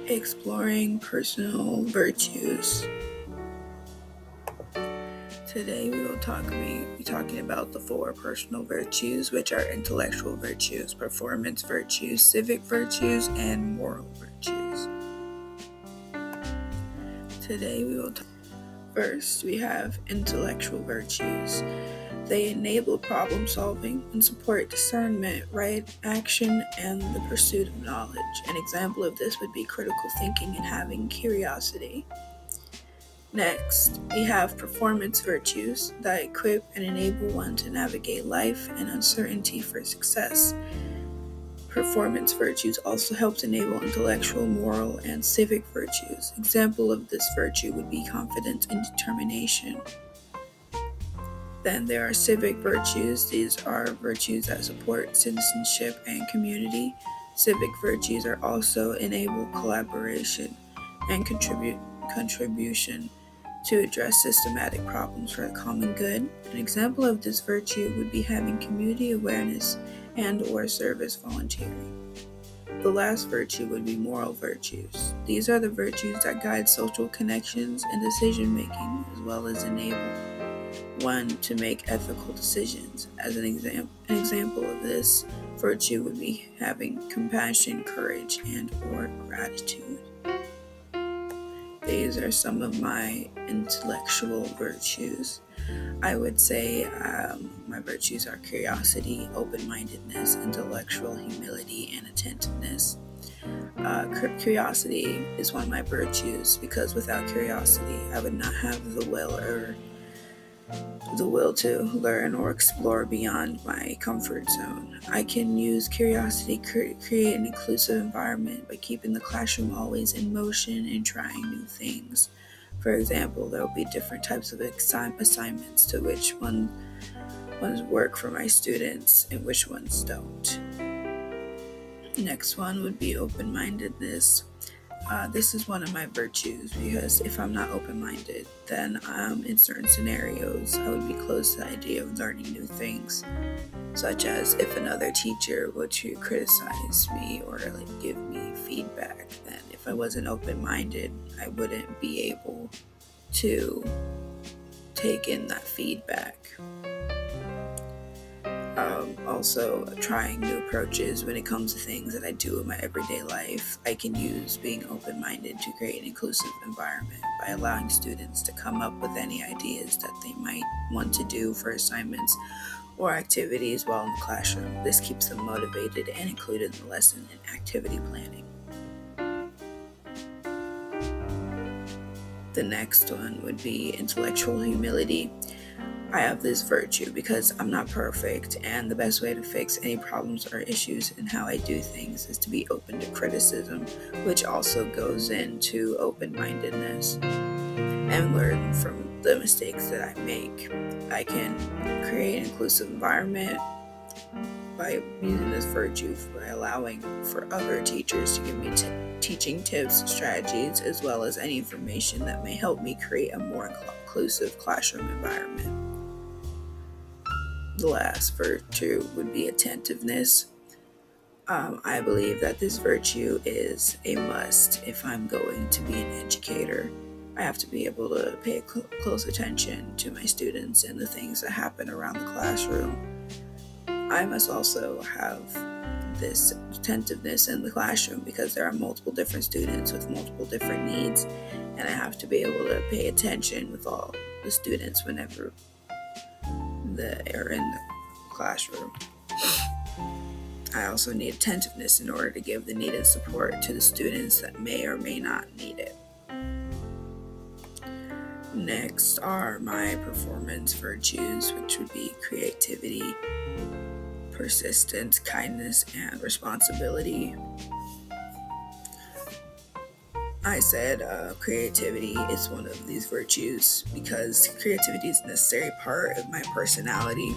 Exploring personal virtues. Today we will be talking about the four personal virtues, which are intellectual virtues, performance virtues, civic virtues, and moral virtues. Today we will first we have intellectual virtues. They enable problem solving and support discernment, right action, and the pursuit of knowledge. An example of this would be critical thinking and having curiosity. Next, we have performance virtues that equip and enable one to navigate life and uncertainty for success. Performance virtues also help enable intellectual, moral, and civic virtues. Example of this virtue would be confidence and determination. Then there are civic virtues. These are virtues that support citizenship and community. Civic virtues are also enable collaboration and contribution to address systematic problems for the common good. An example of this virtue would be having community awareness and/or service volunteering. The last virtue would be moral virtues. These are the virtues that guide social connections and decision making, as well as enable one to make ethical decisions. As an example of this virtue would be having compassion, courage, and/or gratitude. These are some of my intellectual virtues. I would say my virtues are curiosity, open-mindedness, intellectual humility, and attentiveness. Curiosity is one of my virtues because without curiosity, I would not have the will to learn or explore beyond my comfort zone. I can use curiosity to create an inclusive environment by keeping the classroom always in motion and trying new things. For example, there will be different types of assignments to which ones work for my students and which ones don't. Next one would be open-mindedness. This is one of my virtues because if I'm not open-minded, then in certain scenarios, I would be closed to the idea of learning new things, such as if another teacher were to criticize me or give me feedback, then if I wasn't open-minded, I wouldn't be able to take in that feedback. Also, trying new approaches when it comes to things that I do in my everyday life. I can use being open-minded to create an inclusive environment by allowing students to come up with any ideas that they might want to do for assignments or activities while in the classroom. This keeps them motivated and included in the lesson and activity planning. The next one would be intellectual humility. I have this virtue because I'm not perfect, and the best way to fix any problems or issues in how I do things is to be open to criticism, which also goes into open-mindedness, and learn from the mistakes that I make. I can create an inclusive environment by using this virtue by allowing for other teachers to give me teaching tips, strategies, as well as any information that may help me create a more inclusive classroom environment. The last virtue would be attentiveness. I believe that this virtue is a must if I'm going to be an educator. I have to be able to pay close attention to my students and the things that happen around the classroom. I must also have this attentiveness in the classroom because there are multiple different students with multiple different needs, and I have to be able to pay attention with all the students whenever they're in the classroom. I also need attentiveness in order to give the needed support to the students that may or may not need it. Next are my performance virtues, which would be creativity, persistence, kindness, and responsibility. I said creativity is one of these virtues because creativity is a necessary part of my personality.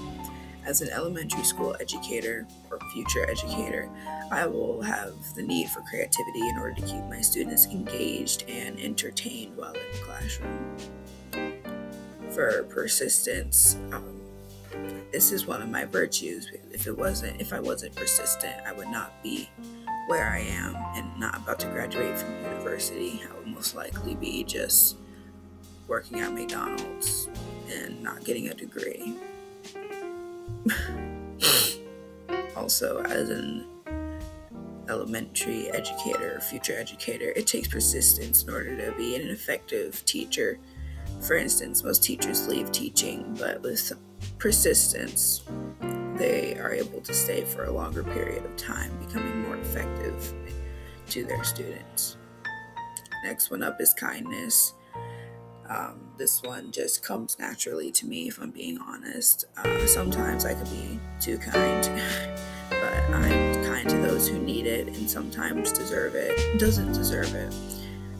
As an elementary school educator or future educator, I will have the need for creativity in order to keep my students engaged and entertained while in the classroom. For persistence, this is one of my virtues. If I wasn't persistent, I would not be where I am and not about to graduate from university. I would most likely be just working at McDonald's and not getting a degree. Also, as an elementary educator, future educator, it takes persistence in order to be an effective teacher. For instance, most teachers leave teaching, but with persistence, they are able to stay for a longer period of time, becoming more effective to their students. Next one up is kindness. This one just comes naturally to me, if I'm being honest. Sometimes I could be too kind, but I'm kind to those who need it and sometimes doesn't deserve it.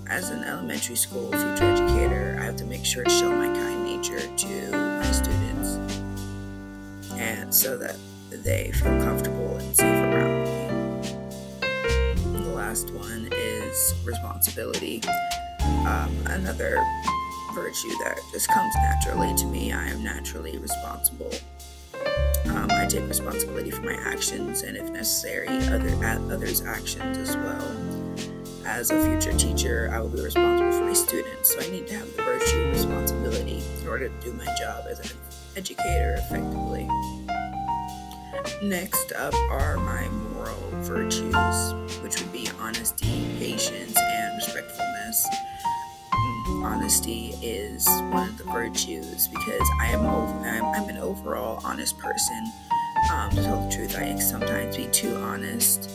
As an elementary school future educator, I have to make sure to show my kind nature to my students, and so that they feel comfortable and safe around me. The last one is responsibility. Another virtue that just comes naturally to me. I am naturally responsible. I take responsibility for my actions and, if necessary, others' actions as well. As a future teacher, I will be responsible for my students, so I need to have the virtue of responsibility in order to do my job as an educator effectively. Next up are my moral virtues, which would be honesty, patience, and respectfulness. Honesty is one of the virtues because I'm an overall honest person. To tell the truth, I sometimes be too honest.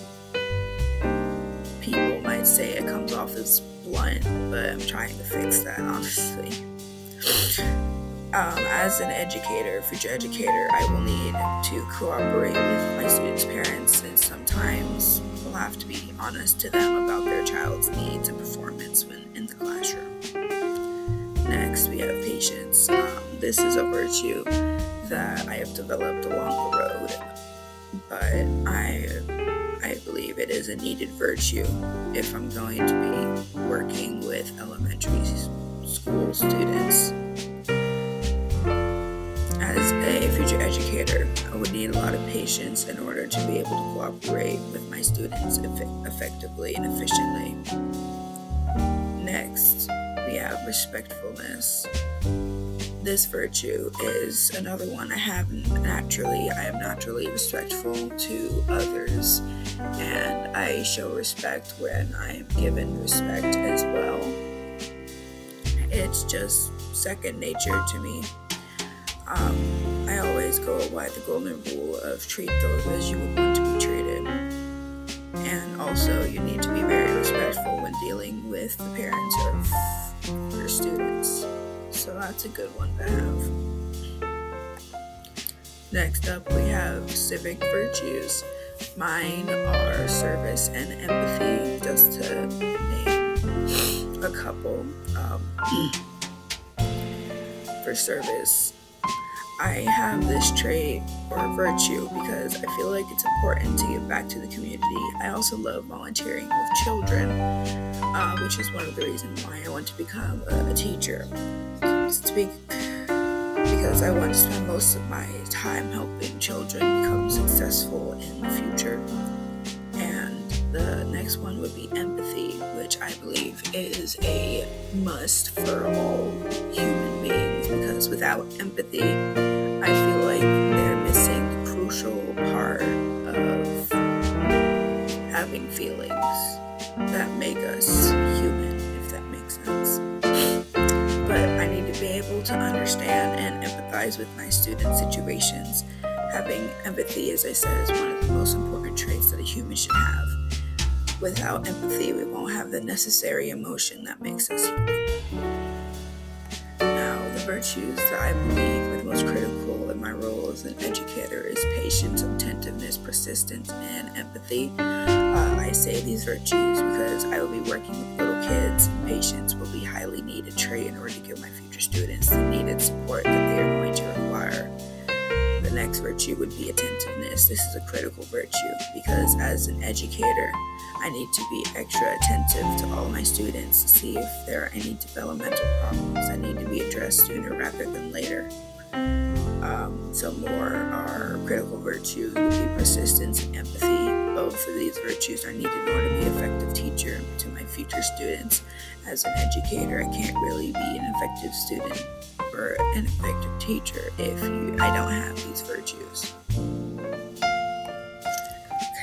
People might say it comes off as blunt, but I'm trying to fix that, honestly. As an educator, future educator, I will need to cooperate with my students' parents, and sometimes we'll have to be honest to them about their child's needs and performance when in the classroom. Next, we have patience. This is a virtue that I have developed along the road, but I believe it is a needed virtue if I'm going to be working with elementary school students. As a future educator, I would need a lot of patience in order to be able to cooperate with my students effectively and efficiently. Next, we have respectfulness. This virtue is another one I am naturally respectful to others, and I show respect when I am given respect as well. It's just second nature to me. I always go by the golden rule of treat those as you would want to be treated. And also, you need to be very respectful when dealing with the parents of your students. So that's a good one to have. Next up, we have civic virtues. Mine are service and empathy, just to name a couple. For service, I have this trait or virtue because I feel like it's important to give back to the community. I also love volunteering with children, which is one of the reasons why I want to become a teacher. Because I want to spend most of my time helping children become successful in the future. And the next one would be empathy, which I believe is a must for all human beings, because without empathy, I feel like they're missing the crucial part of having feelings that make us human, if that makes sense. But I need to be able to understand and empathize with my students' situations. Having empathy, as I said, is one of the most important traits that a human should have. Without empathy, we won't have the necessary emotion that makes us human. Now, the virtues that I believe are the most critical in my role as an educator is patience, attentiveness, persistence, and empathy. I say these virtues because I will be working with little kids, and patience will be a highly needed trait in order to give my future students the needed support that they are going to require. The next virtue would be attentiveness. This is a critical virtue because as an educator, I need to be extra attentive to all my students to see if there are any developmental problems that need to be addressed sooner rather than later. Some more are critical virtue, would be persistence and empathy. Both of these virtues are needed in order to be an effective teacher to my future students. As an educator, I can't really be an effective student or an effective teacher if I don't have these virtues.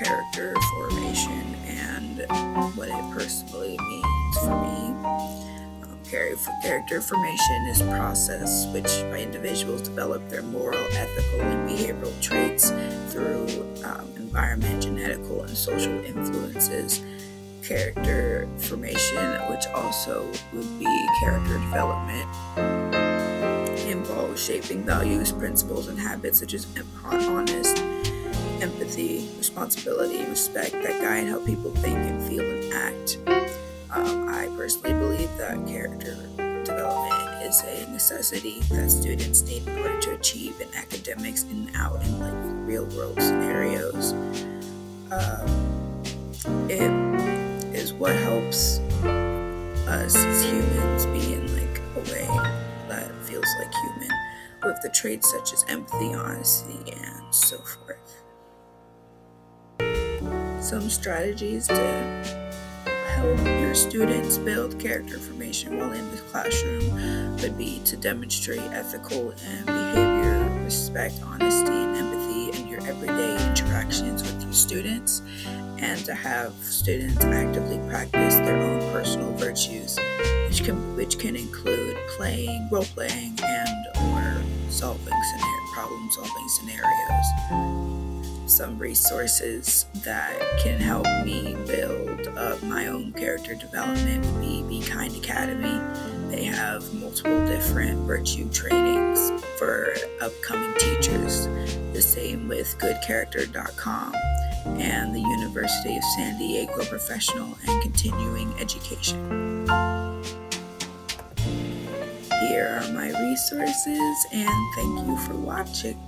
Character formation and what it personally means for me. Character formation is a process which by individuals develop their moral, ethical, and behavioral traits through environment, genetical, and social influences. Character formation, which also would be character development, involves shaping values, principles, and habits such as honest, empathy, responsibility, and respect that guide how people think and feel and act. I personally believe that character development is a necessity that students need in order to achieve in academics and out in real world scenarios. It is what helps us as humans be in a way that feels like human, with the traits such as empathy, honesty, and so forth. Some strategies to help your students build character formation while in the classroom would be to demonstrate ethical and behavior, respect, honesty, and empathy in your everyday interactions with your students, and to have students actively practice their own personal virtues, which can include role-playing, and or problem-solving scenarios. Some resources that can help me build up my own character development would be Be Kind Academy. They have multiple different virtue trainings for upcoming teachers. The same with goodcharacter.com and the University of San Diego Professional and Continuing Education. Here are my resources, and thank you for watching.